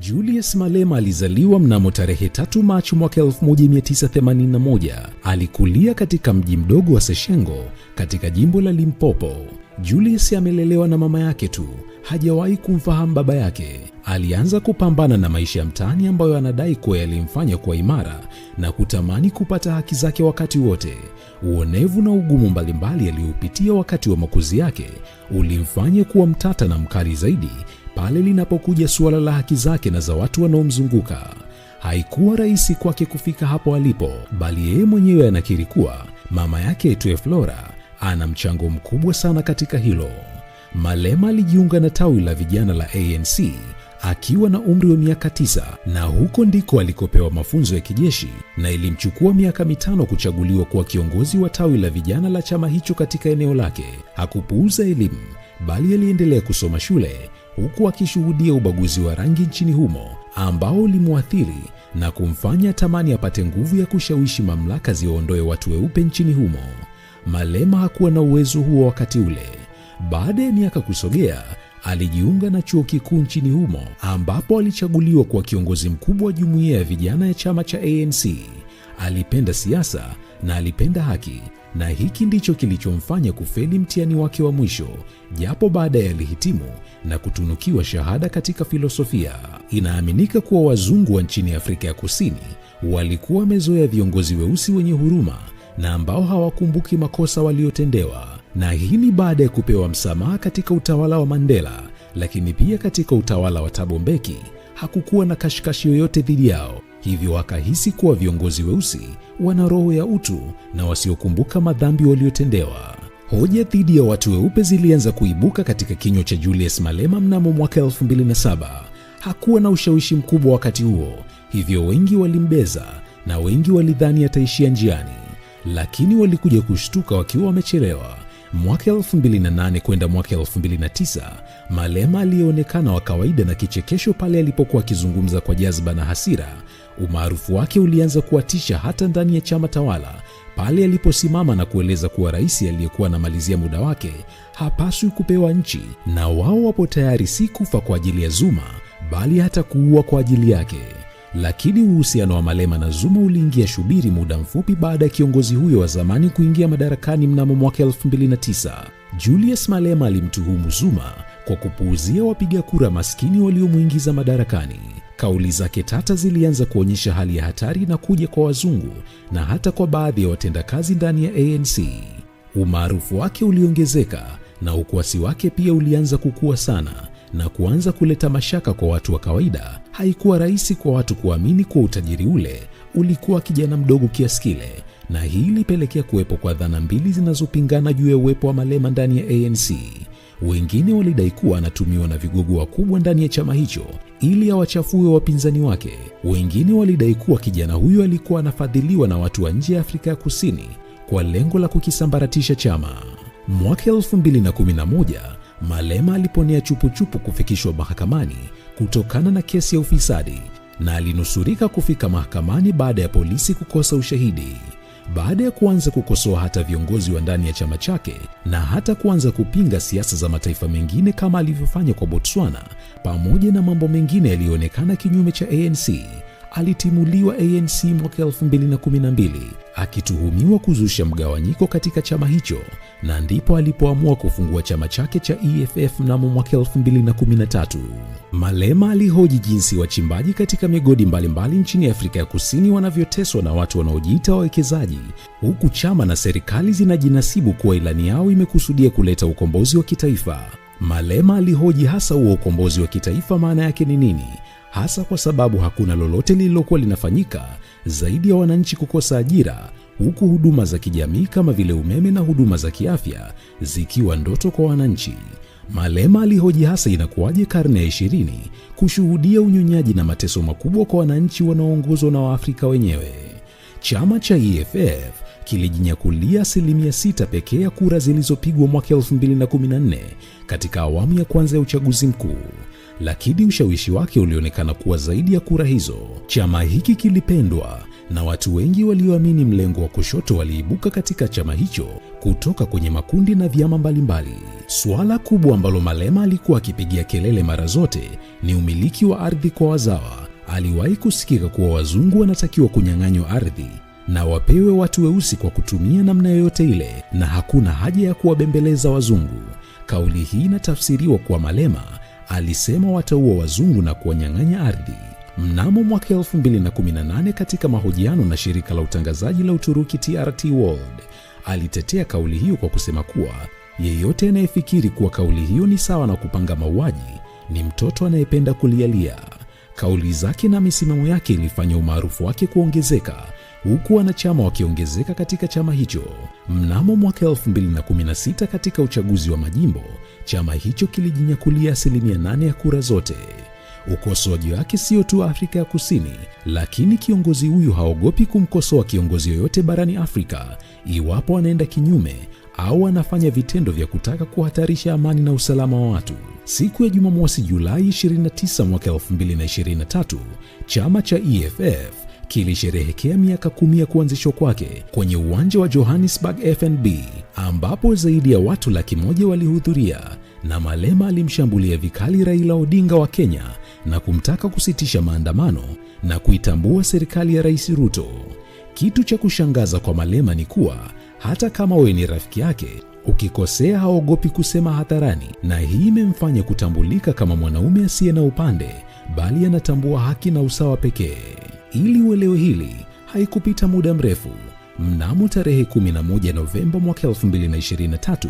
Julius Malema alizaliwa mnamo tarehe 3 Machi mwaka 1981. Alikulia katika mji mdogo wa Seshengo katika jimbo la Limpopo. Julius amelelewa na mama yake tu, hajawahi kumfahamu baba yake. Alianza kupambana na maisha ya mtaani ambayo anadai kuwa yalimfanya kuwa imara na kutamani kupata haki zake wakati wote. Uonevu na ugumu mbalimbali aliyopitia wakati wa makuzi yake ulimfanya kuwa mtata na mkali zaidi pale linapokuja suala la haki zake na za watu wanaomzunguka. Haikuwa rahisi kwake kufika hapo alipo, bali yeye mwenyewe anakiri kuwa mama yake aitwaye Flora ana mchango mkubwa sana katika hilo. Malema alijiunga na tawi la vijana la ANC akiwa na umri wa miaka 9, na huko ndiko alikopewa mafunzo ya kijeshi, na ilimchukua miaka 5 kuchaguliwa kuwa kiongozi wa tawi la vijana la chama hicho katika eneo lake. Hakupuuza elimu, bali aliendelea kusoma shule huku akishuhudia ubaguzi wa rangi nchini humo ambao ulimwathiri na kumfanya tamani apate nguvu ya kushawishi mamlaka ziondoe watu weupe nchini humo. Malema hakuwa na uwezo huo wakati ule. Baada ya miaka kusogea, alijiunga na chuo kikuu nchini humo ambapo alichaguliwa kuwa kiongozi mkubwa wa jumuiya ya vijana ya chama cha ANC. Alipenda siasa na alipenda haki, na hiki ndicho kilichomfanya kufeli mtihani wake wa mwisho, japo baadaye alihitimu na kutunukiwa shahada katika filosofia. Inaaminika kuwa wazungu wa nchini Afrika ya Kusini walikuwa wamezoea viongozi weusi wenye huruma na ambao hawakumbuki makosa waliotendewa, na hii ni baada ya kupewa msamaha katika utawala wa Mandela, lakini pia katika utawala wa Thabo Mbeki hakukuwa na kashikashi yoyote dhidi yao. Hivyo wakahisi kuwa viongozi weusi wana roho ya utu na wasiokumbuka madhambi waliotendewa. Hoja dhidi ya watu weupe zilianza kuibuka katika kinywa cha Julius Malema mnamo mwaka 2007. Hakuwa na ushawishi mkubwa wakati huo, hivyo wengi walimbeza na wengi walidhani ataishia njiani, lakini walikuja kushtuka wakiwa wamechelewa. Mwaka 2008 kwenda mwaka 2009, Malema alionekana wa kawaida na kichekesho pale alipokuwa akizungumza kwa jazba na hasira. Umaarufu wake ulianza kuatisha hata ndani ya chama tawala pale aliposimama na kueleza kuwa rais aliyekuwa anamalizia muda wake hapaswi kupewa nchi, na wao wapo tayari si kufa kwa ajili ya Zuma bali hata kuua kwa ajili yake. Lakini uhusiano wa Malema na Zuma uliingia shubiri muda mfupi baada ya kiongozi huyo wa zamani kuingia madarakani mnamo mwaka 2009. Julius Malema alimtuhumu Zuma kwa kupuuzia wapiga kura maskini waliomuingiza madarakani. Kauli zake tata zilianza kuonyesha hali ya hatari na kuja kwa wazungu na hata kwa baadhi ya watendakazi ndani ya ANC. Umaarufu wake uliongezeka na ukwasi wake pia ulianza kukua sana na kuanza kuleta mashaka kwa watu wa kawaida. Haikuwa rahisi kwa watu kuamini kuwa utajiri ule ulikuwa kijana mdogo kiasi kile, na hii ilipelekea kuwepo kwa dhana mbili zinazopingana juu ya uwepo wa Malema ndani ya ANC. Wengine walidai kuwa anatumiwa na vigogo wakubwa ndani ya chama hicho ili awachafue wapinzani wake. Wengine walidai kuwa kijana huyo alikuwa anafadhiliwa na watu wa nje ya Afrika ya Kusini kwa lengo la kukisambaratisha chama. Mwaka 2011, Malema aliponea chupuchupu kufikishwa mahakamani kutokana na kesi ya ufisadi, na alinusurika kufika mahakamani baada ya polisi kukosa ushahidi. Baada ya kuanza kukosoa hata viongozi wa ndani ya chama chake na hata kuanza kupinga siasa za mataifa mengine kama alivyofanya kwa Botswana, pamoja na mambo mengine yaliyoonekana kinyume cha ANC, alitimuliwa ANC mwaka 2012 akituhumiwa kuzusha mgawanyiko katika chama hicho, na ndipo alipoamua kufungua chama chake cha EFF mnamo mwaka 2013. Malema alihoji jinsi wachimbaji katika migodi mbalimbali nchini Afrika ya Kusini wanavyoteswa na watu wanaojiita wawekezaji, huku chama na serikali zinajinasibu kuwa ilani yao imekusudia kuleta ukombozi wa kitaifa. Malema alihoji hasa huo ukombozi wa kitaifa maana yake ni nini, hasa kwa sababu hakuna lolote lililokuwa linafanyika zaidi ya wananchi kukosa ajira, huku huduma za kijamii kama vile umeme na huduma za kiafya zikiwa ndoto kwa wananchi. Malema alihoji hasa inakuwaje karne ya 20 kushuhudia unyonyaji na mateso makubwa kwa wananchi wanaoongozwa na Waafrika wenyewe. Chama cha EFF kilijinyakulia 6% pekee ya kura zilizopigwa mwaka 2014 katika awamu ya kwanza ya uchaguzi mkuu, lakini ushawishi wake ulionekana kuwa zaidi ya kura hizo. Chama hiki kilipendwa na watu wengi walioamini mlengo wa kushoto waliibuka katika chama hicho kutoka kwenye makundi na vyama mbalimbali. Suala kubwa ambalo Malema alikuwa akipigia kelele mara zote ni umiliki wa ardhi kwa wazawa. Aliwahi kusikika kuwa wazungu wanatakiwa kunyang'anywa ardhi na wapewe watu weusi kwa kutumia namna yoyote ile, na hakuna haja ya kuwabembeleza wazungu. Kauli hii inatafsiriwa kuwa Malema alisema wataua wazungu na kuwanyang'anya ardhi. Mnamo mwaka 2018 katika mahojiano na shirika la utangazaji la Uturuki TRT World, alitetea kauli hiyo kwa kusema kuwa yeyote anayefikiri kuwa kauli hiyo ni sawa na kupanga mauaji ni mtoto anayependa kulialia. Kauli zake na misimamo yake ilifanya umaarufu wake kuongezeka, huku wanachama wakiongezeka katika chama hicho. Mnamo mwaka 2016 katika uchaguzi wa majimbo, chama hicho kilijinyakulia 8% ya kura zote. Ukosoaji wake sio tu Afrika ya Kusini, lakini kiongozi huyu haogopi kumkosoa kiongozi yoyote barani Afrika iwapo anaenda kinyume au anafanya vitendo vya kutaka kuhatarisha amani na usalama wa watu. Siku ya Jumamosi Julai 29 mwaka 2023, chama cha EFF kilisherehekea miaka 10 ya kuanzishwa kwake kwenye uwanja wa Johannesburg FNB, ambapo zaidi ya watu 100,000 walihudhuria, na Malema alimshambulia vikali Raila Odinga wa Kenya na kumtaka kusitisha maandamano na kuitambua serikali ya Rais Ruto. Kitu cha kushangaza kwa Malema ni kuwa hata kama wewe ni rafiki yake, ukikosea haogopi kusema hadharani, na hii imemfanya kutambulika kama mwanaume asiye na upande, bali anatambua haki na usawa pekee. Ili uelewe hili, haikupita muda mrefu, mnamo tarehe 11 Novemba mwaka 2023,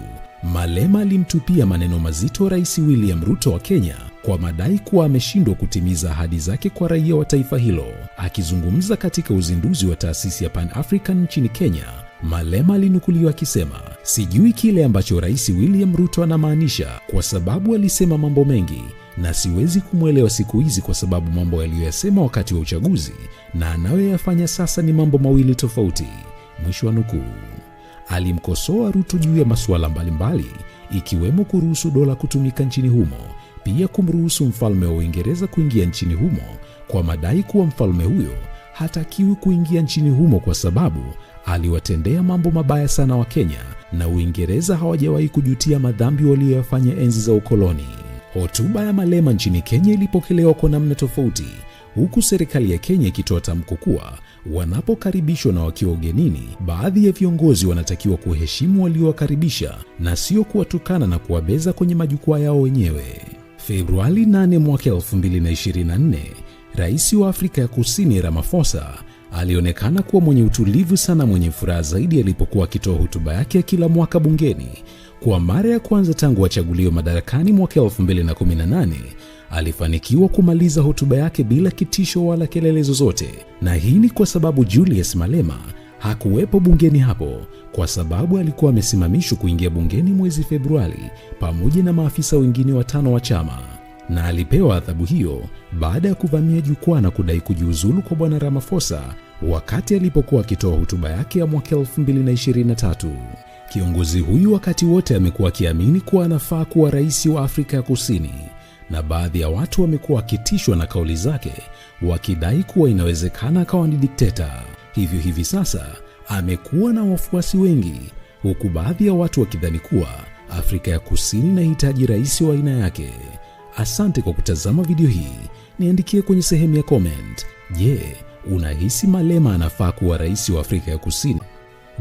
Malema alimtupia maneno mazito Rais William Ruto wa Kenya kwa madai kuwa ameshindwa kutimiza ahadi zake kwa raia wa taifa hilo. Akizungumza katika uzinduzi wa taasisi ya Pan African nchini Kenya, Malema alinukuliwa akisema, "Sijui kile ambacho Rais William Ruto anamaanisha kwa sababu alisema mambo mengi na siwezi kumwelewa siku hizi kwa sababu mambo aliyoyasema wakati wa uchaguzi na anayoyafanya sasa ni mambo mawili tofauti." Mwisho wa nukuu. Alimkosoa Ruto juu ya masuala mbalimbali ikiwemo kuruhusu dola kutumika nchini humo, pia kumruhusu mfalme wa Uingereza kuingia nchini humo kwa madai kuwa mfalme huyo hatakiwi kuingia nchini humo kwa sababu aliwatendea mambo mabaya sana wa Kenya na Uingereza hawajawahi kujutia madhambi waliyofanya enzi za ukoloni. Hotuba ya Malema nchini Kenya ilipokelewa kwa namna tofauti, huku serikali ya Kenya ikitoa tamko kuwa wanapokaribishwa na wakiwa ugenini, baadhi ya viongozi wanatakiwa kuheshimu waliowakaribisha na sio kuwatukana na kuwabeza kwenye majukwaa yao wenyewe. Februari 8 mwaka 2024, Rais wa Afrika ya Kusini Ramaphosa alionekana kuwa mwenye utulivu sana, mwenye furaha zaidi alipokuwa akitoa hotuba yake ya kila mwaka bungeni. Kwa mara ya kwanza tangu achaguliwe madarakani mwaka 2018, alifanikiwa kumaliza hotuba yake bila kitisho wala kelele zozote, na hii ni kwa sababu Julius Malema hakuwepo bungeni hapo kwa sababu alikuwa amesimamishwa kuingia bungeni mwezi Februari pamoja na maafisa wengine 5 wa chama, na alipewa adhabu hiyo baada ya kuvamia jukwaa na kudai kujiuzulu kwa Bwana Ramaphosa wakati alipokuwa akitoa hotuba yake ya mwaka 2023. Kiongozi huyu wakati wote amekuwa akiamini kuwa anafaa kuwa rais wa Afrika ya Kusini, na baadhi ya watu wamekuwa wakitishwa na kauli zake wakidai kuwa inawezekana akawa ni dikteta. Hivyo hivi sasa amekuwa na wafuasi wengi, huku baadhi ya watu wakidhani kuwa Afrika ya Kusini inahitaji rais wa aina yake. Asante kwa kutazama video hii. Niandikie kwenye sehemu ya comment. Je, unahisi Malema anafaa kuwa rais wa Afrika ya Kusini?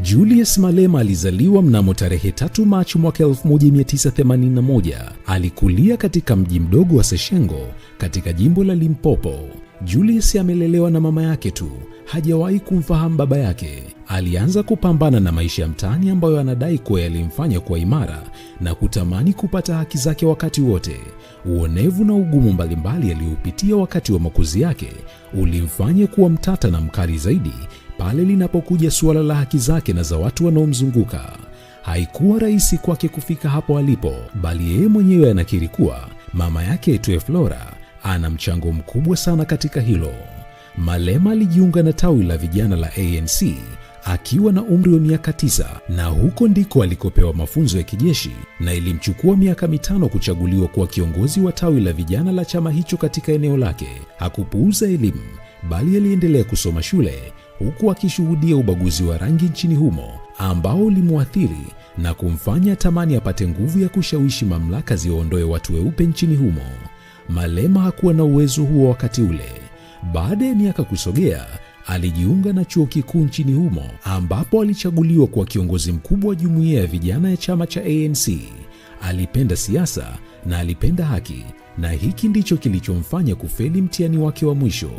Julius Malema alizaliwa mnamo tarehe 3 Machi mwaka 1981. Alikulia katika mji mdogo wa Seshengo katika jimbo la Limpopo. Julius amelelewa na mama yake tu, hajawahi kumfahamu baba yake. Alianza kupambana na maisha ya mtaani ambayo anadai kuwa yalimfanya kuwa imara na kutamani kupata haki zake wakati wote. Uonevu na ugumu mbalimbali aliyopitia wakati wa makuzi yake ulimfanya kuwa mtata na mkali zaidi pale linapokuja suala la haki zake na za watu wanaomzunguka. Haikuwa rahisi kwake kufika hapo alipo, bali yeye mwenyewe anakiri kuwa mama yake aitwaye Flora ana mchango mkubwa sana katika hilo. Malema alijiunga na tawi la vijana la ANC akiwa na umri wa miaka 9, na huko ndiko alikopewa mafunzo ya kijeshi, na ilimchukua miaka 5 kuchaguliwa kuwa kiongozi wa tawi la vijana la chama hicho katika eneo lake. Hakupuuza elimu, bali aliendelea kusoma shule huku akishuhudia ubaguzi wa rangi nchini humo ambao ulimwathiri na kumfanya tamani apate nguvu ya kushawishi mamlaka ziondoe watu weupe nchini humo. Malema hakuwa na uwezo huo wakati ule. Baada ya miaka kusogea, alijiunga na chuo kikuu nchini humo ambapo alichaguliwa kuwa kiongozi mkubwa wa jumuiya ya vijana ya chama cha ANC. Alipenda siasa na alipenda haki, na hiki ndicho kilichomfanya kufeli mtihani wake wa mwisho,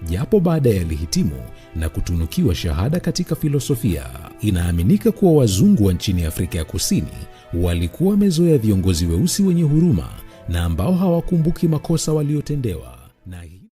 japo baadaye alihitimu na kutunukiwa shahada katika filosofia. Inaaminika kuwa wazungu wa nchini Afrika ya Kusini walikuwa wamezoea viongozi weusi wenye huruma na ambao hawakumbuki makosa waliotendewa.